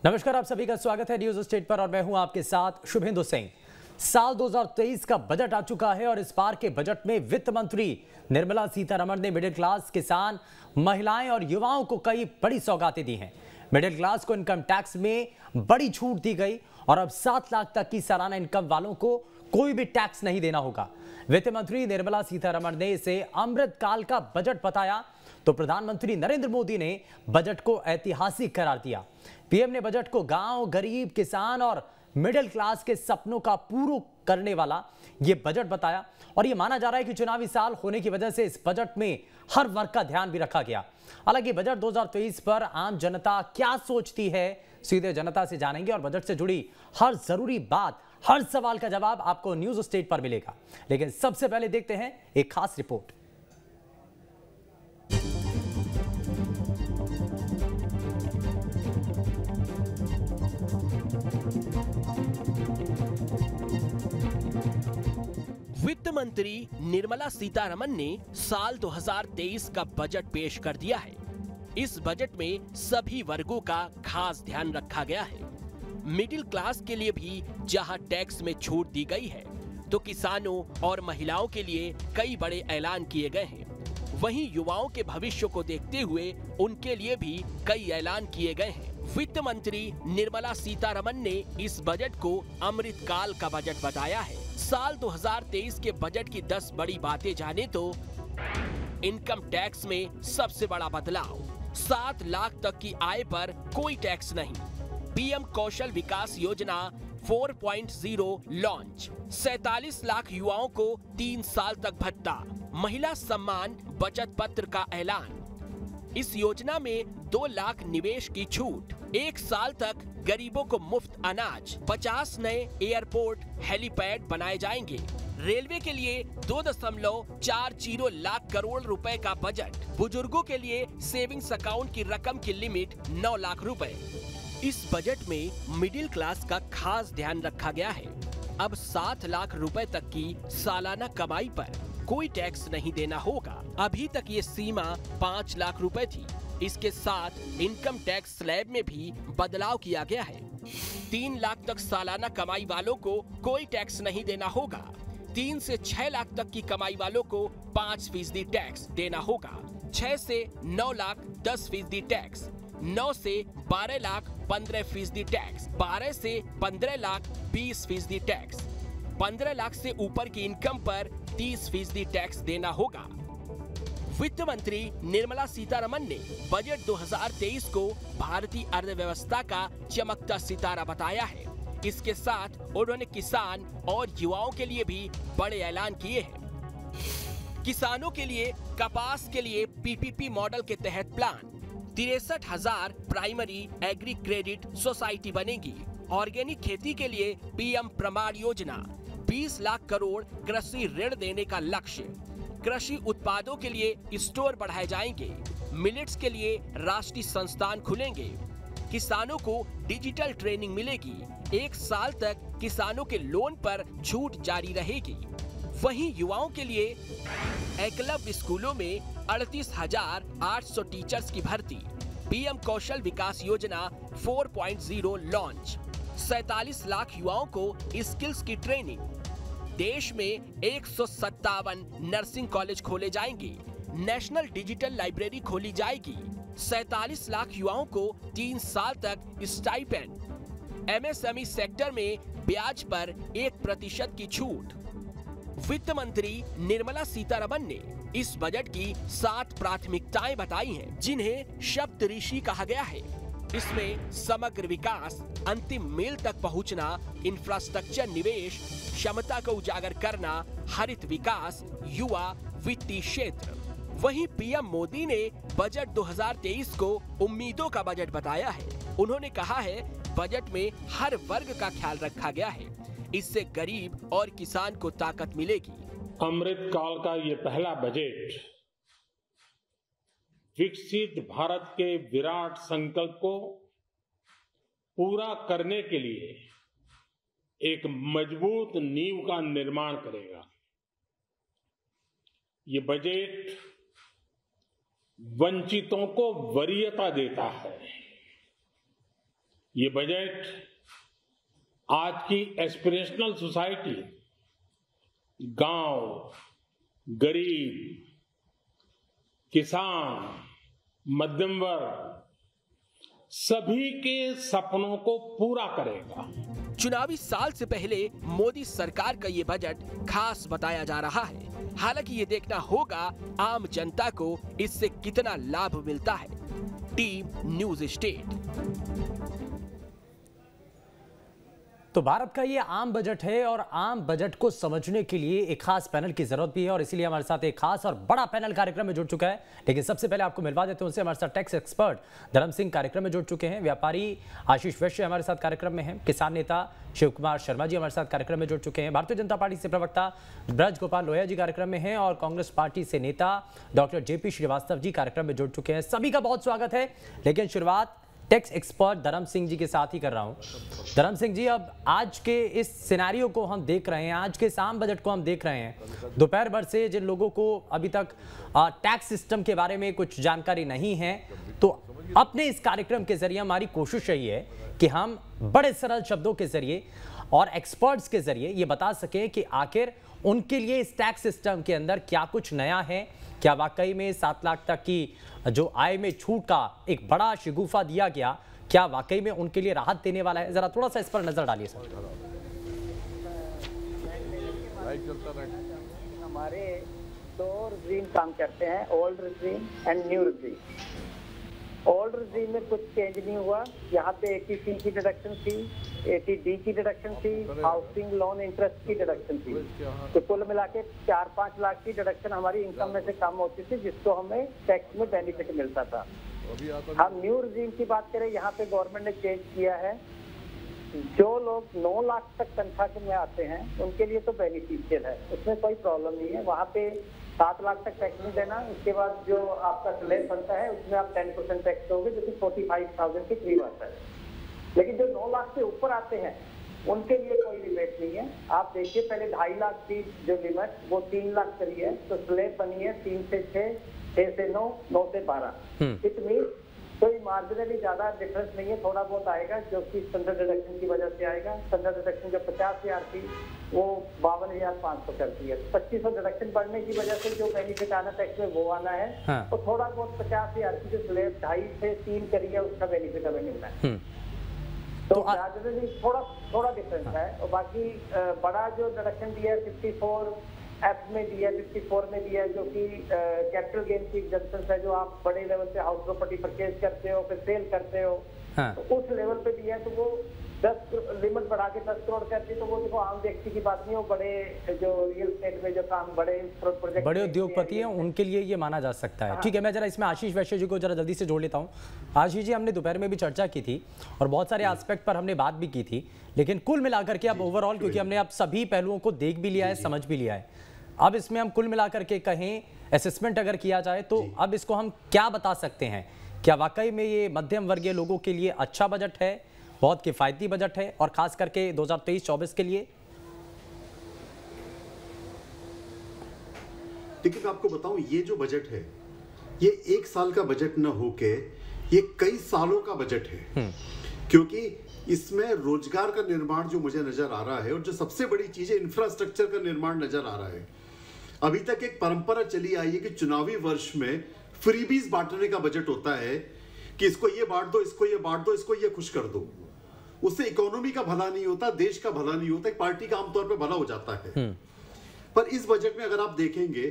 नमस्कार, आप सभी का स्वागत है न्यूज स्टेट पर और मैं हूं आपके साथ शुभेंदु सिंह। साल 2023 का बजट आ चुका है और इस बार के बजट में वित्त मंत्री निर्मला सीतारमण ने मिडिल क्लास, किसान, महिलाएं और युवाओं को कई बड़ी सौगातें दी हैं। मिडिल क्लास को इनकम टैक्स में बड़ी छूट दी गई और अब 7 लाख तक की सालाना इनकम वालों को कोई भी टैक्स नहीं देना होगा। वित्त मंत्री निर्मला सीतारमण ने इसे अमृतकाल का बजट बताया तो प्रधानमंत्री नरेंद्र मोदी ने बजट को ऐतिहासिक करार दिया। पीएम ने बजट को गांव, गरीब, किसान और मिडिल क्लास के सपनों का पूरा करने वाला यह बजट बताया और यह माना जा रहा है कि चुनावी साल होने की वजह से इस बजट में हर वर्ग का ध्यान भी रखा गया। हालांकि बजट 2023 पर आम जनता क्या सोचती है, सीधे जनता से जानेंगे और बजट से जुड़ी हर जरूरी बात, हर सवाल का जवाब आपको न्यूज स्टेट पर मिलेगा। लेकिन सबसे पहले देखते हैं एक खास रिपोर्ट। वित्त मंत्री निर्मला सीतारमण ने साल 2023 का बजट पेश कर दिया है। इस बजट में सभी वर्गों का खास ध्यान रखा गया है। मिडिल क्लास के लिए भी जहां टैक्स में छूट दी गई है, तो किसानों और महिलाओं के लिए कई बड़े ऐलान किए गए हैं। वहीं युवाओं के भविष्य को देखते हुए उनके लिए भी कई ऐलान किए गए हैं। वित्त मंत्री निर्मला सीतारमण ने इस बजट को अमृतकाल का बजट बताया है। साल 2023 के बजट की 10 बड़ी बातें जाने तो इनकम टैक्स में सबसे बड़ा बदलाव, 7 लाख तक की आय पर कोई टैक्स नहीं। पीएम कौशल विकास योजना 4.0 लॉन्च, 47 लाख युवाओं को 3 साल तक भत्ता। महिला सम्मान बचत पत्र का ऐलान। इस योजना में 2 लाख निवेश की छूट, 1 साल तक गरीबों को मुफ्त अनाज, 50 नए एयरपोर्ट, हेलीपैड बनाए जाएंगे। रेलवे के लिए 2.40 लाख करोड़ रुपए का बजट। बुजुर्गों के लिए सेविंग्स अकाउंट की रकम की लिमिट 9 लाख रुपए। इस बजट में मिडिल क्लास का खास ध्यान रखा गया है। अब 7 लाख रुपए तक की सालाना कमाई पर कोई टैक्स नहीं देना होगा। अभी तक ये सीमा 5 लाख रुपए थी। इसके साथ इनकम टैक्स स्लैब में भी बदलाव किया गया है। 3 लाख तक सालाना कमाई वालों को कोई टैक्स नहीं देना होगा। 3 से 6 लाख तक की कमाई वालों को 5% टैक्स देना होगा। 6 से 9 लाख 10% टैक्स, 9 से 12 लाख 15% टैक्स, 12 से 15 लाख 20% टैक्स, 15 लाख से ऊपर की इनकम पर 30% टैक्स देना होगा। वित्त मंत्री निर्मला सीतारमण ने बजट 2023 को भारतीय अर्थव्यवस्था का चमकता सितारा बताया है। इसके साथ उन्होंने किसान और युवाओं के लिए भी बड़े ऐलान किए हैं। किसानों के लिए कपास के लिए पीपीपी मॉडल के तहत plan, 63,000 primary agri credit society बनेगी। ऑर्गेनिक खेती के लिए पीएम प्रमाण योजना, 20 लाख करोड़ कृषि ऋण देने का लक्ष्य। कृषि उत्पादों के लिए स्टोर बढ़ाए जाएंगे। मिलेट्स के लिए राष्ट्रीय संस्थान खुलेंगे। किसानों को डिजिटल ट्रेनिंग मिलेगी। 1 साल तक किसानों के लोन पर छूट जारी रहेगी। वहीं युवाओं के लिए एकलव्य स्कूलों में 38,800 टीचर्स की भर्ती। पीएम कौशल विकास योजना 4.0 लॉन्च, 47 लाख युवाओं को स्किल्स की ट्रेनिंग। देश में 157 नर्सिंग कॉलेज खोले जाएंगे। नेशनल डिजिटल लाइब्रेरी खोली जाएगी। 47 लाख युवाओं को 3 साल तक स्टाइपेंड। एमएसएमई सेक्टर में ब्याज पर 1% की छूट। वित्त मंत्री निर्मला सीतारमण ने इस बजट की 7 प्राथमिकताएं बताई हैं, जिन्हें सप्तऋषि कहा गया है। इसमें समग्र विकास, अंतिम मील तक पहुंचना, इंफ्रास्ट्रक्चर निवेश, क्षमता को उजागर करना, हरित विकास, युवा, वित्तीय क्षेत्र। वहीं पीएम मोदी ने बजट 2023 को उम्मीदों का बजट बताया है। उन्होंने कहा है, बजट में हर वर्ग का ख्याल रखा गया है। इससे गरीब और किसान को ताकत मिलेगी। अमृतकाल का ये पहला बजट विकसित भारत के विराट संकल्प को पूरा करने के लिए एक मजबूत नींव का निर्माण करेगा। ये बजट वंचितों को वरीयता देता है, ये बजट आज की एस्पिरेशनल सोसाइटी, गांव, गरीब, किसान, मध्यम वर्ग सभी के सपनों को पूरा करेगा। चुनावी साल से पहले मोदी सरकार का ये बजट खास बताया जा रहा है। हालांकि ये देखना होगा आम जनता को इससे कितना लाभ मिलता है। Team news state. तो भारत का ये आम बजट है और आम बजट को समझने के लिए एक खास पैनल की जरूरत भी है और इसीलिए हमारे साथ एक खास और बड़ा पैनल कार्यक्रम में जुड़ चुका है। लेकिन सबसे पहले आपको मिलवा देते हैं उनसे। हमारे साथ टैक्स एक्सपर्ट धर्म सिंह कार्यक्रम में जुड़ चुके हैं, व्यापारी आशीष वैश्य हमारे साथ कार्यक्रम में हैं, किसान नेता शिव कुमार शर्मा जी हमारे साथ कार्यक्रम में जुड़ चुके हैं, भारतीय जनता पार्टी से प्रवक्ता ब्रज गोपाल लोहिया जी कार्यक्रम में हैं और कांग्रेस पार्टी से नेता डॉक्टर जेपी श्रीवास्तव जी कार्यक्रम में जुड़ चुके हैं। सभी का बहुत स्वागत है। लेकिन शुरुआत टैक्स एक्सपर्ट धर्म सिंह जी के साथ ही कर रहा हूं। धर्म सिंह जी, अब आज के इस सिनेरियो को हम देख रहे हैं, आज के इस आम बजट को हम देख रहे हैं, दोपहर भर से जिन लोगों को अभी तक टैक्स सिस्टम के बारे में कुछ जानकारी नहीं है, तो अपने इस कार्यक्रम के जरिए हमारी कोशिश यही है कि हम बड़े सरल शब्दों के जरिए और एक्सपर्ट्स के जरिए ये बता सकें कि आखिर उनके लिए इस टैक्स सिस्टम के अंदर क्या कुछ नया है, क्या वाकई में 7 लाख तक की जो आय में छूट का एक बड़ा शिगुफा दिया गया, क्या वाकई में उनके लिए राहत देने वाला है। जरा थोड़ा सा इस पर नजर डालिए सर। हमारे 2 रिजीम काम करते हैं, old regime and new regime. Old regime में कुछ चेंज नहीं हुआ। यहाँ पे 80C की डिडक्शन थी, 80D की डिडक्शन थी, हाउसिंग लोन इंटरेस्ट की डिडक्शन थी। तो कुल मिला के 4-5 लाख की डिडक्शन हमारी इनकम में से कम होती थी, जिसको हमें टैक्स में बेनिफिट मिलता था। हम न्यू रिजीम की बात करें, यहाँ पे गवर्नमेंट ने चेंज किया है। जो लोग 9 लाख तक तनख्वाह में आते हैं उनके लिए तो बेनिफिशियल है, उसमें कोई प्रॉब्लम नहीं है। वहाँ पे 7 लाख तक टैक्स नहीं देना। उसके बाद जो आपका स्लैब बनता है उसमें आप 10% टैक्स दोगे, जो कि 45,000 के करीब आता है। लेकिन जो 9 लाख से ऊपर आते हैं उनके लिए कोई रिबेट नहीं है। आप देखिए, पहले 2.5 लाख थी जो लिमिट, वो 3 लाख करी है। तो स्लैब बनी है 3 से 6, 6 से 9, 9 से 12। इट मीन कोई मार्जिनली ज्यादा डिफरेंस नहीं है, थोड़ा बहुत आएगा जो कि स्टैंडर्ड डिडक्शन की वजह से आएगा। स्टैंडर्ड डिडक्शन जो 50,000 थी वो 52,500 कर दी है। 2500 डिडक्शन बढ़ने की वजह से जो बेनिफिट आना टैक्स में वो आना है। हाँ। तो थोड़ा बहुत 50,000 की जो स्लैब 2.5 से 3 करी है उसका बेनिफिट हमें मिलना है। तो मार्जिनली थोड़ा डिफरेंस है। और बाकी बड़ा जो डिडक्शन दिया है 54F में दिया है, 54 में दिया है, जो कि कैपिटल गेन की एग्जम्पशन है। जो आप बड़े लेवल पे हाउस प्रॉपर्टी परचेज करते हो फिर सेल करते हो, हाँ। तो उस लेवल पे दिया है। तो वो 10 लिमिट बढ़ा के 10 करोड़ करती, तो वो देखो आम व्यक्ति की बात नहीं है। वो बड़े जो रियल एस्टेट में जो काम बड़े प्रोजेक्ट, बड़े उद्योगपति हैं, उनके लिए ये माना जा सकता है। ठीक है, मैं जरा इसमें आशीष वैश्य जी को जरा जल्दी से जोड़ लेता हूँ। आशीष जी, हमने दोपहर में भी चर्चा की थी और बहुत सारे एस्पेक्ट पर हमने बात भी की थी, लेकिन कुल मिलाकर के अब ओवरऑल, क्योंकि हमने अब सभी पहलुओं को देख भी लिया है, समझ भी लिया है, अब इसमें हम कुल मिलाकर के कहें असेसमेंट अगर किया जाए तो अब इसको हम क्या बता सकते हैं? क्या वाकई में ये मध्यम वर्गीय लोगों के लिए अच्छा बजट है, बहुत किफायती बजट है, और खास करके 2023-24 के लिए? देखिए, मैं आपको बताऊं, ये जो बजट है ये 1 साल का बजट न होके ये कई सालों का बजट है। क्योंकि इसमें रोजगार का निर्माण जो मुझे नजर आ रहा है, और जो सबसे बड़ी चीज है इंफ्रास्ट्रक्चर का निर्माण नजर आ रहा है। अभी तक एक परंपरा चली आई है कि चुनावी वर्ष में फ्रीबीज बांटने का बजट होता है कि इसको ये बांट दो, इसको ये बांट दो, इसको ये खुश कर दो। उससे इकोनॉमी का भला नहीं होता, देश का भला नहीं होता, एक पार्टी का आमतौर पर भला हो जाता है। पर इस बजट में अगर आप देखेंगे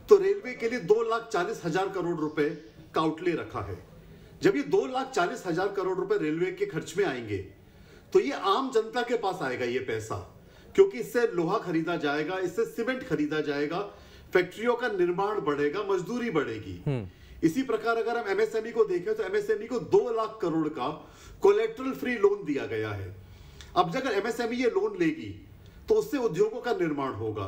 तो रेलवे के लिए 2,40,000 करोड़ रुपए का आउटले रखा है। जब ये 2,40,000 करोड़ रुपए रेलवे के खर्च में आएंगे तो ये आम जनता के पास आएगा ये पैसा, क्योंकि इससे लोहा खरीदा जाएगा, इससे सीमेंट खरीदा जाएगा, फैक्ट्रियों का निर्माण बढ़ेगा, मजदूरी बढ़ेगी। इसी प्रकार अगर हम एमएसएमई को देखें तो एमएसएमई को 2 लाख करोड़ का कोलेट्रल फ्री लोन दिया गया है। अब अगर एमएसएमई ये लोन लेगी तो उससे उद्योगों का निर्माण होगा,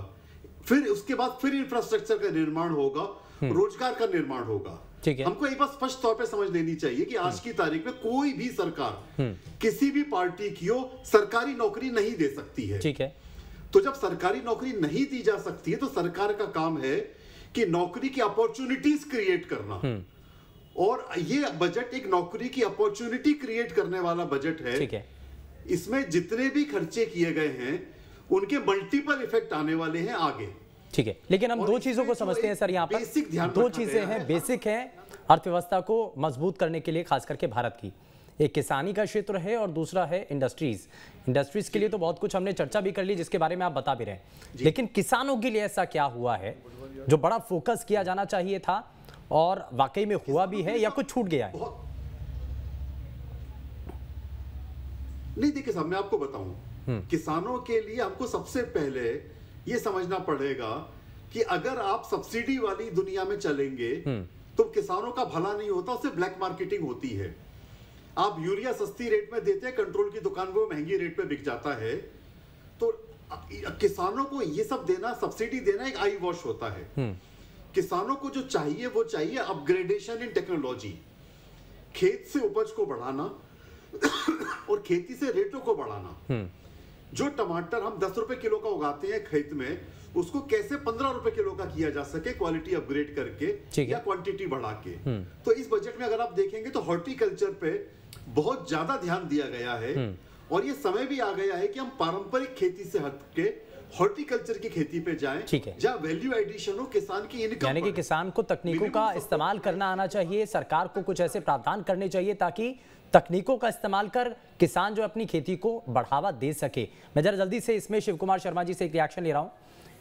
फिर उसके बाद फिर इंफ्रास्ट्रक्चर का निर्माण होगा, रोजगार का निर्माण होगा। हमको एक बात स्पष्ट तौर पे समझ लेनी चाहिए कि आज की तारीख में कोई भी सरकार किसी भी पार्टी की हो सरकारी नौकरी नहीं दे सकती है। ठीक है। तो जब सरकारी नौकरी नहीं दी जा सकती है तो सरकार का काम है कि नौकरी की अपॉर्चुनिटीज क्रिएट करना, और ये बजट एक नौकरी की अपॉर्चुनिटी क्रिएट करने वाला बजट है। ठीक है, इसमें जितने भी खर्चे किए गए हैं उनके मल्टीपल इफेक्ट आने वाले हैं आगे। ठीक है, लेकिन हम दो चीजों को समझते हैं सर, यहाँ पर दो चीजें हैं, बेसिक हैं अर्थव्यवस्था को मजबूत करने के लिए, खास करके भारत की। एक किसानी का क्षेत्र है और दूसरा है इंडस्ट्रीज। इंडस्ट्रीज के लिए तो बहुत कुछ हमने चर्चा भी कर ली, जिसके बारे में आप बता भी रहे हैं, लेकिन किसानों के लिए ऐसा क्या हुआ है जो बड़ा फोकस किया जाना चाहिए था और वाकई में हुआ भी है या कुछ छूट गया है? नहीं, देखिए साहब, मैं आपको बताऊं, किसानों के लिए हमको सबसे पहले ये समझना पड़ेगा कि अगर आप सब्सिडी वाली दुनिया में चलेंगे तो किसानों का भला नहीं होता, उससे ब्लैक मार्केटिंग होती है। आप यूरिया सस्ती रेट में देते हैं, कंट्रोल की दुकान पे वो महंगी रेट पे बिक जाता है। तो किसानों को ये सब देना, सब्सिडी देना एक आई वॉश होता है। किसानों को जो चाहिए वो चाहिए अपग्रेडेशन इन टेक्नोलॉजी, खेत से उपज को बढ़ाना और खेती से रेटों को बढ़ाना। जो टमाटर हम 10 रुपए किलो का उगाते हैं खेत में, उसको कैसे 15 रुपए किलो का किया जा सके, क्वालिटी अपग्रेड करके या क्वांटिटी बढ़ा के। तो इस बजट में अगर आप देखेंगे तो हॉर्टिकल्चर पे बहुत ज्यादा ध्यान दिया गया है और ये समय भी आ गया है कि हम पारंपरिक खेती से हटके हॉर्टिकल्चर की खेती पे जाएं, जहां वैल्यू एडिशन हो, किसान की इनकम, यानी कि किसान को तकनीकों का इस्तेमाल करना आना चाहिए। सरकार को कुछ ऐसे प्रावधान करने चाहिए ताकि तकनीकों का इस्तेमाल कर किसान जो अपनी खेती को बढ़ावा दे सके। मैं जरा जल्दी से इसमें शिव कुमार शर्मा जी से एक रिएक्शन ले रहा हूं।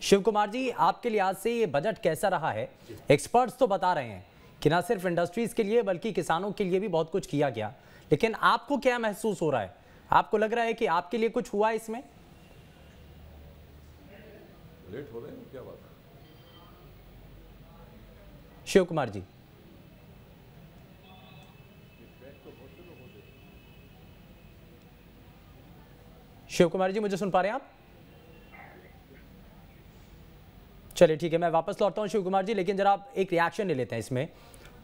शिव कुमार जी, आपके लिहाज से ये बजट कैसा रहा है? एक्सपर्ट्स तो बता रहे हैं कि ना सिर्फ इंडस्ट्रीज के लिए बल्कि किसानों के लिए भी बहुत कुछ किया गया, लेकिन आपको क्या महसूस हो रहा है? आपको लग रहा है कि आपके लिए कुछ हुआ इसमें? लेट हो रहे हैं, क्या बात है? शिव कुमार जी, शिव कुमार जी मुझे सुन पा रहे हैं आप? चलिए ठीक है, मैं वापस लौटता हूं शिव कुमार जी, लेकिन जरा आप एक रिएक्शन ले लेते हैं। इसमें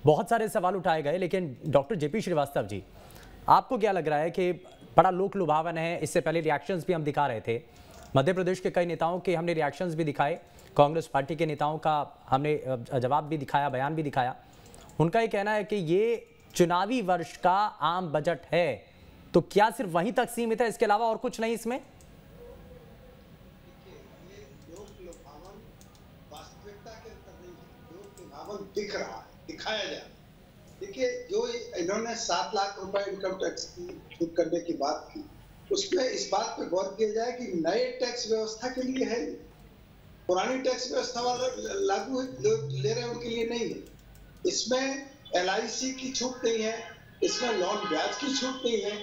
बहुत सारे सवाल उठाए गए, लेकिन डॉक्टर जेपी श्रीवास्तव जी, आपको क्या लग रहा है कि बड़ा लोक लुभावन है? इससे पहले रिएक्शंस भी हम दिखा रहे थे, मध्य प्रदेश के कई नेताओं के हमने रिएक्शंस भी दिखाए, कांग्रेस पार्टी के नेताओं का हमने जवाब भी दिखाया, बयान भी दिखाया। उनका ये कहना है कि ये चुनावी वर्ष का आम बजट है, तो क्या सिर्फ वहीं तक सीमित है, इसके अलावा और कुछ नहीं इसमें? दिख रहा है, दिखाया जा रहा है। देखिए, जो इन्होंने 7 लाख रुपए इनकम टैक्स की छूट करने की बात की, उसमें इस बात पे गौर किया जाए कि नए टैक्स व्यवस्था के लिए है, पुरानी टैक्स व्यवस्था वाला लागू ले रहे हैं उनके लिए नहीं है। इसमें LIC की छूट नहीं है, इसमें लोन ब्याज की छूट नहीं है।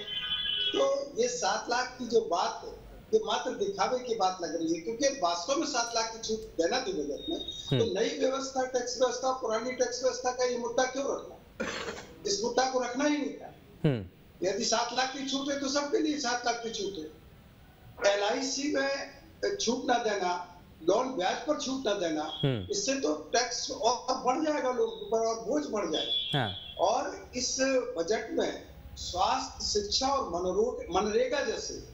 तो ये 7 लाख की जो बात है, ये मात्र दिखावे की बात लग रही है, क्योंकि वास्तव में 7 लाख की छूट देना थी बजट में। तो नई व्यवस्था, टैक्स व्यवस्था, पुरानी टैक्स व्यवस्था का ये मुद्दा क्यों रखना? इस मुद्दा को रखना ही नहीं था। यदि 7 लाख की छूट है तो सबके लिए 7 लाख की छूट है। LIC में छूट ना देना, लोन ब्याज पर छूट ना देना, इससे तो टैक्स और बढ़ जाएगा लोगों पर और बोझ बढ़ जाएगा। और इस बजट में स्वास्थ्य, शिक्षा और मनरेगा जैसे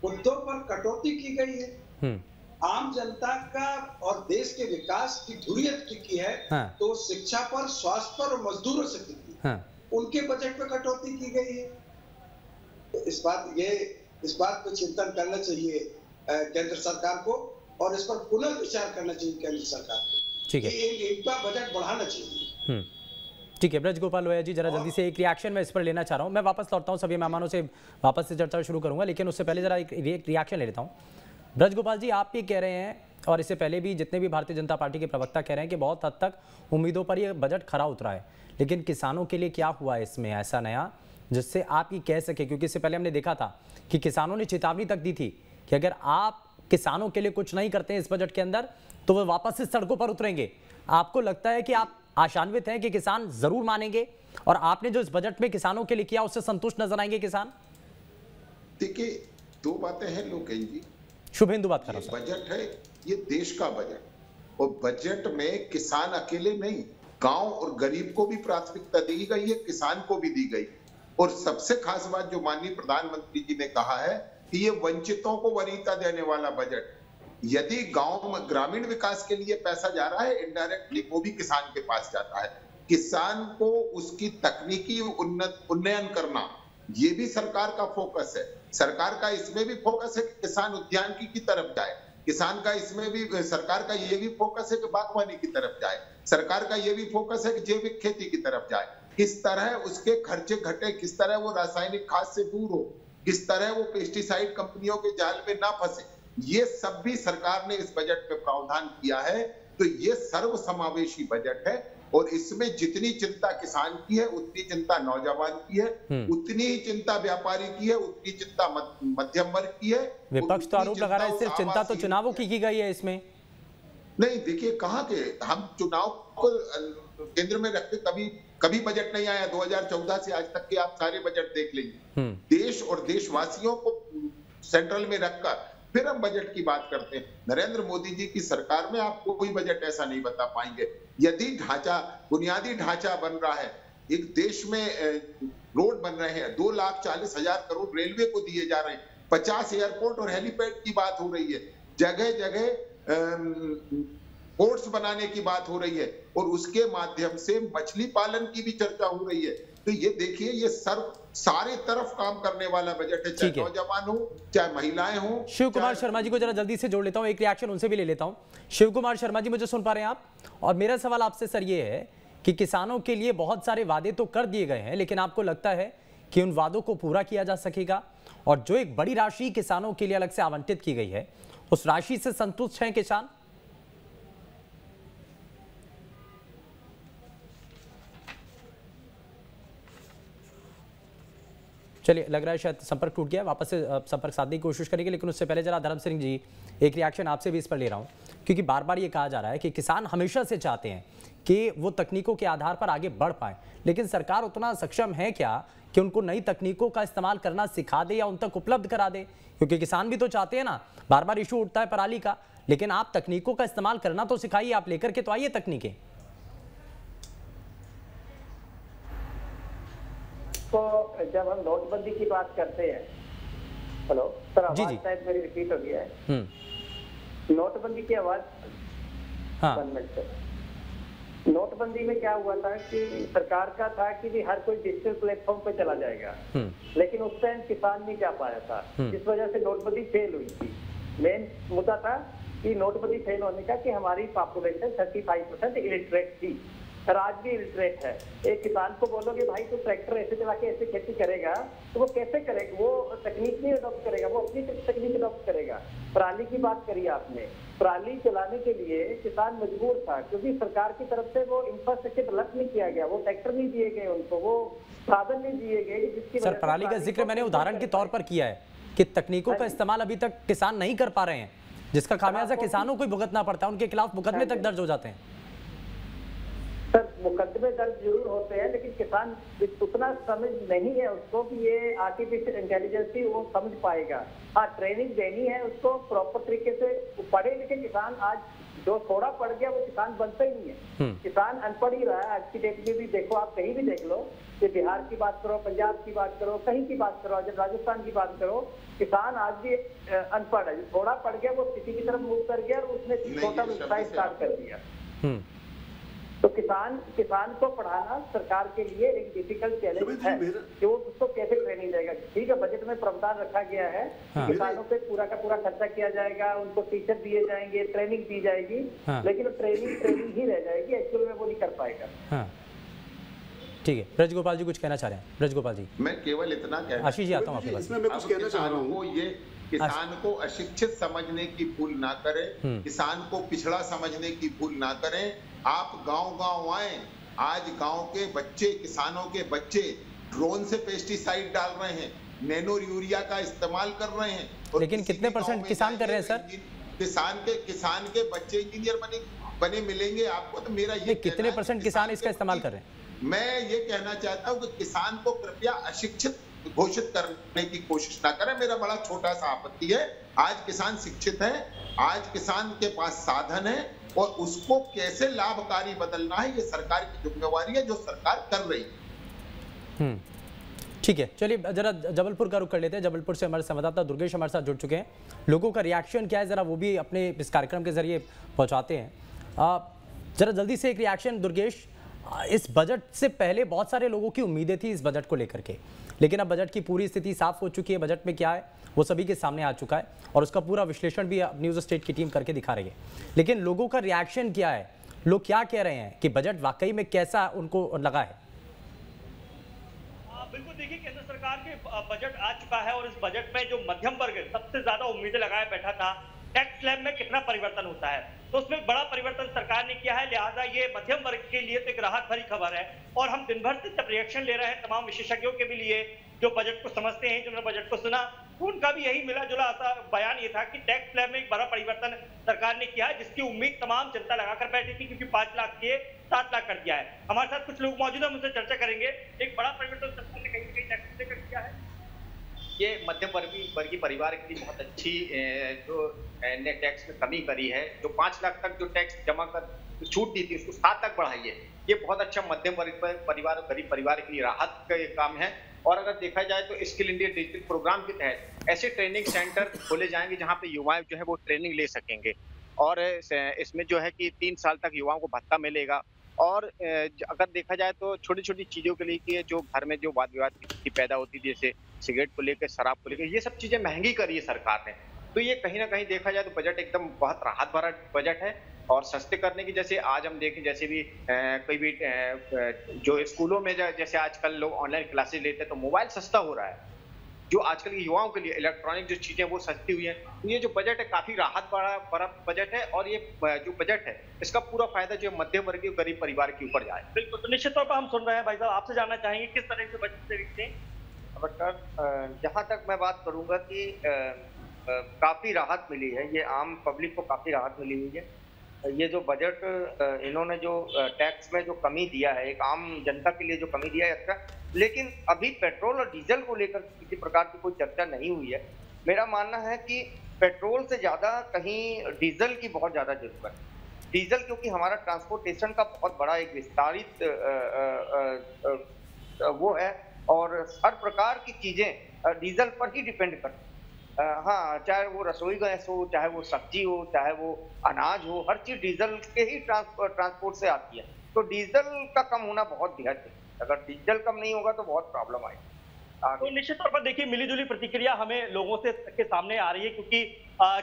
मुद्दों पर कटौती की गई है। आम जनता का और देश के विकास की धुरियत टिकी है, तो शिक्षा पर, स्वास्थ्य पर और मजदूरों से टिकी है। उनके बजट में कटौती की गई है। तो इस बात पर चिंतन करना चाहिए केंद्र सरकार को, और इस पर पुनर्विचार करना चाहिए केंद्र सरकार को। ठीक है, इनका बजट बढ़ाना चाहिए। ठीक है, ब्रज गोपाल लोहिया जी, जरा जल्दी से एक रिएक्शन मैं इस पर लेना चाह रहा हूं। मैं वापस लौटता हूं, सभी मेहमानों से वापस से चर्चा शुरू करूंगा, लेकिन उससे पहले जरा एक रिएक्शन ले लेता हूं। ब्रज गोपाल जी, आप ये कह रहे हैं, और इससे पहले भी जितने भी भारतीय जनता पार्टी के प्रवक्ता कह रहे हैं कि बहुत हद तक उम्मीदों पर यह बजट खरा उतरा है, लेकिन किसानों के लिए क्या हुआ इसमें ऐसा नया जिससे आप ये कह सके? क्योंकि इससे पहले हमने देखा था कि किसानों ने चेतावनी तक दी थी कि अगर आप किसानों के लिए कुछ नहीं करते हैं इस बजट के अंदर तो वो वापस से सड़कों पर उतरेंगे। आपको लगता है कि आप आशान्वित हैं कि किसान जरूर मानेंगे और आपने जो इस बजट में किसानों के लिए किया उससे संतुष्ट नजर आएंगे किसान? देखिए, 2 बातें हैं लोकेश जी। शुभेंदु बात कर रहा हूं। बजट है, ये देश का बजट, और बजट में किसान अकेले नहीं, गांव और गरीब को भी प्राथमिकता दी गई है, किसान को भी दी गई। और सबसे खास बात जो माननीय प्रधानमंत्री जी ने कहा है कि ये वंचितों को वरीयता देने वाला बजट। यदि गांव में ग्रामीण विकास के लिए पैसा जा रहा है, इनडायरेक्टली वो भी किसान के पास जाता है। किसान को उसकी तकनीकी उन्नयन करना, ये भी सरकार का फोकस है। सरकार का इसमें भी फोकस है कि किसान उद्यानिकी की तरफ जाए। किसान का इसमें भी, सरकार का ये भी फोकस है कि बागवानी की तरफ जाए। सरकार का ये भी फोकस है कि जैविक खेती की तरफ जाए। किस तरह उसके खर्चे घटे, किस तरह वो रासायनिक खाद से दूर हो, किस तरह वो पेस्टिसाइड कंपनियों के जाल में ना फंसे, ये सब भी सरकार ने इस बजट में प्रावधान किया है। तो ये सर्वसमावेशी बजट है और इसमें जितनी चिंता किसान की है, उतनी चिंता नौजवान की है, उतनी ही चिंता व्यापारी की है, उतनी चिंता मध्यम वर्ग की है। विपक्ष तो आरोप लगा रहा है सिर्फ चिंता तो चुनावों की गई है इसमें। नहीं, देखिए कहाँ के हम चुनाव को केंद्र में रखते, कभी बजट नहीं आया। 2014 से आज तक के आप सारे बजट देख लीजिए। देश और देशवासियों को सेंट्रल में रखकर फिर हम बजट की बात करते हैं। नरेंद्र मोदी जी की सरकार में आप कोई बजट ऐसा नहीं बता पाएंगे। यदि बुनियादी ढांचा बन रहा है, एक देश में रोड बन रहे हैं, 2,40,000 करोड़ रेलवे को दिए जा रहे हैं, 50 एयरपोर्ट और हेलीपैड की बात हो रही है, जगह जगह पोर्ट्स बनाने की बात हो रही है और उसके माध्यम से मछली पालन की भी चर्चा हो रही है। तो ये देखिए, ये सारे तरफ काम करने वाला बजट है, चाहे नौजवान हो, चाहे महिलाएं हो। शिव कुमार शर्मा जी को जरा जल्दी से जोड़ लेता हूं, एक रिएक्शन उनसे भी ले लेता हूं। शिव कुमार शर्मा जी, मुझे सुन पा रहे हैं आप? और मेरा सवाल आपसे सर ये है कि किसानों के लिए बहुत सारे वादे तो कर दिए गए हैं, लेकिन आपको लगता है कि उन वादों को पूरा किया जा सकेगा? और जो एक बड़ी राशि किसानों के लिए अलग से आवंटित की गई है, उस राशि से संतुष्ट हैं किसान? चलिए, लग रहा है शायद संपर्क टूट गया, वापस से संपर्क साधने की कोशिश करेंगे। लेकिन उससे पहले जरा धर्म सिंह जी, एक रिएक्शन आपसे भी इस पर ले रहा हूं, क्योंकि बार बार ये कहा जा रहा है कि किसान हमेशा से चाहते हैं कि वो तकनीकों के आधार पर आगे बढ़ पाए, लेकिन सरकार उतना सक्षम है क्या कि उनको नई तकनीकों का इस्तेमाल करना सिखा दे या उन तक उपलब्ध करा दे? क्योंकि किसान भी तो चाहते हैं ना, बार बार इशू उठता है पराली का, लेकिन आप तकनीकों का इस्तेमाल करना तो सिखाइए, आप लेकर के तो आइए तकनीकें। तो जब हम नोटबंदी की बात करते हैं, हेलो सर, आवाज शायद मेरी रिपीट हो गया है। नोटबंदी की आवाज, हाँ, 1 मिनट सर। नोटबंदी में क्या हुआ था कि सरकार का था कि हर कोई डिजिटल प्लेटफॉर्म पे चला जाएगा, लेकिन उस टाइम किसान नहीं जा पाया था, जिस वजह से नोटबंदी फेल हुई थी। मेन मुद्दा था कि नोटबंदी फेल होने का कि हमारी पॉपुलेशन 35% इलिटरेट थी, और आज भी इलिटरेट है। एक किसान को बोलोगे भाई तू ट्रैक्टर ऐसे चला के ऐसे खेती करेगा, तो वो कैसे करेगा? वो तकनीक नहीं अडॉप्ट करेगा, वो अपनी तकनीक अडॉप्ट करेगा। पराली की बात करी आपने, पराली चलाने के लिए किसान मजबूर था, क्योंकि सरकार की तरफ से वो इंफ्रास्ट्रक्चर डेवलप नहीं किया गया, वो ट्रैक्टर नहीं दिए गए उनको, वो साधन नहीं दिए गए, जिसकी सर पराली का जिक्र मैंने उदाहरण के तौर पर किया है कि तकनीकों का इस्तेमाल अभी तक किसान नहीं कर पा रहे हैं, जिसका खामियाजा किसानों को ही भुगतना पड़ता है, उनके खिलाफ मुकदमे तक दर्ज हो जाते हैं। सर मुकदमे दर्ज जरूर होते हैं, लेकिन किसान उतना समझ नहीं है उसको कि ये आर्टिफिशियल इंटेलिजेंस ही वो समझ पाएगा। हाँ, ट्रेनिंग देनी है उसको प्रॉपर तरीके से पढ़े, लेकिन किसान आज जो थोड़ा पढ़ गया वो किसान बनता ही नहीं है। किसान अनपढ़ ही रहा है आज की डेट में भी। देखो, आप कहीं भी देख लो, कि बिहार की बात करो, पंजाब की बात करो, कहीं की बात करो, जब राजस्थान की बात करो, किसान आज भी अनपढ़ है। थोड़ा पढ़ गया वो सिटी की तरफ मूव कर गया और उसने छोटा व्यवसाय स्टार्ट कर दिया। तो किसान को पढ़ाना सरकार के लिए एक डिफिकल्ट चैलेंज है कि वो उसको कैसे ट्रेनिंग जाएगा। ठीक है, बजट में प्रावधान रखा गया है, किसानों पे पूरा का पूरा खर्चा किया जाएगा, उनको टीचर दिए जाएंगे, ट्रेनिंग दी जाएगी, लेकिन ट्रेनिंग ही रह जाएगी, एक्चुअल में वो नहीं कर पाएगा। ठीक है, ब्रजगोपाल जी कुछ कहना चाह रहे हैं? ब्रजगोपाल जी, मैं केवल इतना कहना, आशीष जी आता हूँ आपके पास। इसमें मैं कुछ कहना चाह रहा हूँ, ये किसान को अशिक्षित समझने की भूल ना करें, किसान को पिछड़ा समझने की भूल ना करें। आप गांव-गांव आए, आज गांव के बच्चे, किसानों के बच्चे ड्रोन से पेस्टिसाइड डाल रहे हैं, नैनो यूरिया का इस्तेमाल कर रहे हैं, लेकिन कितने % किसान कर रहे हैं सर? किसान के बच्चे इंजीनियर बने मिलेंगे आपको। तो मेरा ये कितने % किसान इसका इस्तेमाल कर रहे हैं? मैं ये कहना चाहता हूँ कि किसान को कृपया अशिक्षित घोषित करने की कोशिश ना करें। मेरा बड़ा छोटा सा आपत्ति है, आज किसान शिक्षित है, आज किसान के पास साधन है, और उसको कैसे लाभकारी बदलना है ये सरकार की जिम्मेवारी है, जो सरकार कर रही है। ठीक है, चलिए जरा जबलपुर का रुख कर लेते हैं। जबलपुर से हमारे संवाददाता दुर्गेश हमारे साथ जुड़ चुके हैं। लोगों का रिएक्शन क्या है, जरा वो भी अपने इस कार्यक्रम के जरिए पहुंचाते हैं। जरा जल्दी से एक रिएक्शन दुर्गेश, इस बजट से पहले बहुत सारे लोगों की उम्मीदें थी इस बजट को लेकर के, लेकिन अब बजट की पूरी स्थिति साफ हो चुकी है। बजट में क्या है वो सभी के सामने आ चुका है और उसका पूरा विश्लेषण भी न्यूज़ स्टेट की टीम करके दिखा रही है। लेकिन लोगों का रिएक्शन क्या है, लोग क्या कह रहे हैं कि बजट वाकई में कैसा उनको लगा है? बिल्कुल, देखिए केंद्र सरकार के बजट आ चुका है और इस बजट में जो मध्यम वर्ग सबसे ज्यादा उम्मीदें लगाए बैठा था टैक्स स्लैब में कितना परिवर्तन होता है, तो उसमें बड़ा परिवर्तन सरकार ने किया है। लिहाजा ये मध्यम वर्ग के लिए तो एक राहत भरी खबर है। और हम दिन भर से जब रिएक्शन ले रहे हैं तमाम विशेषज्ञों के भी लिए जो बजट को समझते हैं, जिन्होंने बजट को सुना, तो उनका भी यही मिला जुला बयान ये था कि टैक्स स्लैब में एक बड़ा परिवर्तन सरकार ने किया है, जिसकी उम्मीद तमाम जनता लगाकर बैठी थी, क्योंकि 5 लाख के 7 लाख कर दिया है। हमारे साथ कुछ लोग मौजूद हैं, उनसे चर्चा करेंगे। एक बड़ा परिवर्तन सरकार ने कहीं कहीं टैक्स लेकर किया है। ये मध्यम वर्गीय परिवार के लिए बहुत अच्छी जो ने टैक्स में कमी करी है। जो 5 लाख तक जो टैक्स जमा कर छूट दी थी उसको 7 तक बढ़ाई है। ये बहुत अच्छा मध्यम वर्ग परिवार और गरीब परिवार के लिए राहत का काम है। और अगर देखा जाए तो स्किल इंडिया डिजिटल प्रोग्राम के तहत ऐसे ट्रेनिंग सेंटर खोले जाएंगे जहाँ पे युवा जो है वो ट्रेनिंग ले सकेंगे। और इसमें जो है कि 3 साल तक युवाओं को भत्ता मिलेगा। और अगर देखा जाए तो छोटी छोटी चीजों के लिए कि जो घर में जो वाद विवाद की पैदा होती थी, जैसे सिगरेट को लेकर, शराब को लेकर, ये सब चीजें महंगी करी है सरकार ने। तो ये कहीं ना कहीं देखा जाए तो बजट एकदम बहुत राहत भरा बजट है। और सस्ते करने की, जैसे आज हम देखें, जैसे भी कोई भी जो स्कूलों में जैसे आजकल लोग ऑनलाइन क्लासेस लेते हैं तो मोबाइल सस्ता हो रहा है। जो आजकल के युवाओं के लिए इलेक्ट्रॉनिक जो चीजें वो सस्ती हुई है। तो ये जो बजट है काफी राहत भरा बजट है। और ये जो बजट है इसका पूरा फायदा जो मध्यम वर्गीय गरीब परिवार के ऊपर जाए। बिल्कुल, तो निश्चित तौर पर हम सुन रहे हैं। भाई साहब, आपसे जानना चाहेंगे किस तरह से बजट से दिखते हैं? जहाँ तक मैं बात करूंगा कि काफी राहत मिली है, ये आम पब्लिक को काफी राहत मिली हुई है। ये जो बजट इन्होंने जो टैक्स में जो कमी दिया है, एक आम जनता के लिए जो कमी दिया है अच्छा, लेकिन अभी पेट्रोल और डीजल को लेकर किसी प्रकार की कोई चर्चा नहीं हुई है। मेरा मानना है कि पेट्रोल से ज्यादा कहीं डीजल की बहुत ज्यादा जरूरत है। डीजल क्योंकि हमारा ट्रांसपोर्टेशन का बहुत बड़ा एक विस्तारित वो है और हर प्रकार की चीजें डीजल पर ही डिपेंड करती है। हाँ, चाहे वो रसोई गैस हो, चाहे वो सब्जी हो, चाहे वो अनाज हो, हर चीज डीजल के ही ट्रांसपोर्ट से आती है। तो डीजल का कम होना बहुत बेहद है। अगर डीजल कम नहीं होगा तो बहुत प्रॉब्लम आएगी। तो निश्चित तौर पर देखिए मिलीजुली प्रतिक्रिया हमें लोगों से के सामने आ रही है, क्योंकि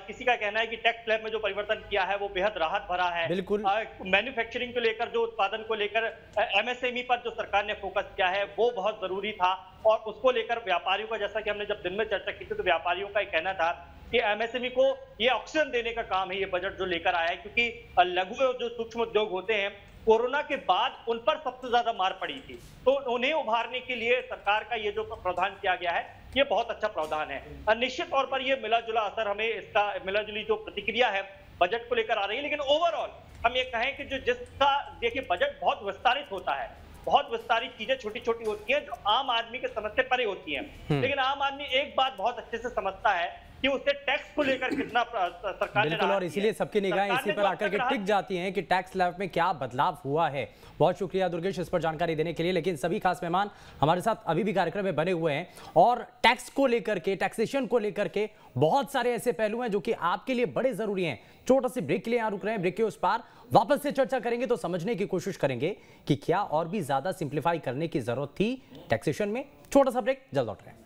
किसी का कहना है कि टैक्स स्लैब में जो परिवर्तन किया है वो बेहद राहत भरा है। बिल्कुल, मैन्युफैक्चरिंग को लेकर, जो उत्पादन को लेकर, एमएसएमई पर जो सरकार ने फोकस किया है वो बहुत जरूरी था। और उसको लेकर व्यापारियों का, जैसा कि हमने जब दिन में चर्चा की थी, तो व्यापारियों का एक कहना था कि एमएसएमई को ये ऑक्सीजन देने का काम है ये बजट जो लेकर आया है, क्योंकि लघु और जो सूक्ष्म उद्योग होते हैं कोरोना के बाद उन पर सबसे ज्यादा मार पड़ी थी। तो उन्हें उभारने के लिए सरकार का ये जो प्रावधान किया गया है ये बहुत अच्छा प्रावधान है। निश्चित तौर पर ये मिला जुला असर, हमें इसका मिला जुली जो प्रतिक्रिया है बजट को लेकर आ रही है। लेकिन ओवरऑल हम ये कहें कि जो जिसका देखिए बजट बहुत विस्तारित होता है, बहुत विस्तारित चीजें छोटी छोटी होती हैं जो आम आदमी के समझ से परे होती हैं। लेकिन आम आदमी एक बात बहुत अच्छे से समझता है कि उसे टैक्स को लेकर कितना सरकार ने, बिल्कुल, और इसीलिए सबकी निगाहें इसी पर आकर के टिक जाती हैं कि टैक्स स्लैब में क्या बदलाव हुआ है। बहुत शुक्रिया दुर्गेश इस पर जानकारी देने के लिए। लेकिन सभी खास मेहमान हमारे साथ अभी भी कार्यक्रम में बने हुए हैं और टैक्स को लेकर के, टैक्सेशन को लेकर के बहुत सारे ऐसे पहलू हैं जो कि आपके लिए बड़े जरूरी हैं। छोटा सी ब्रेक के लिए यहाँ रुक रहे हैं, ब्रेक के उस पार वापस से चर्चा करेंगे तो समझने की कोशिश करेंगे कि क्या और भी ज्यादा सिंप्लीफाई करने की जरूरत थी टैक्सेशन में। छोटा सा ब्रेक, जल्द लौट रहे हैं।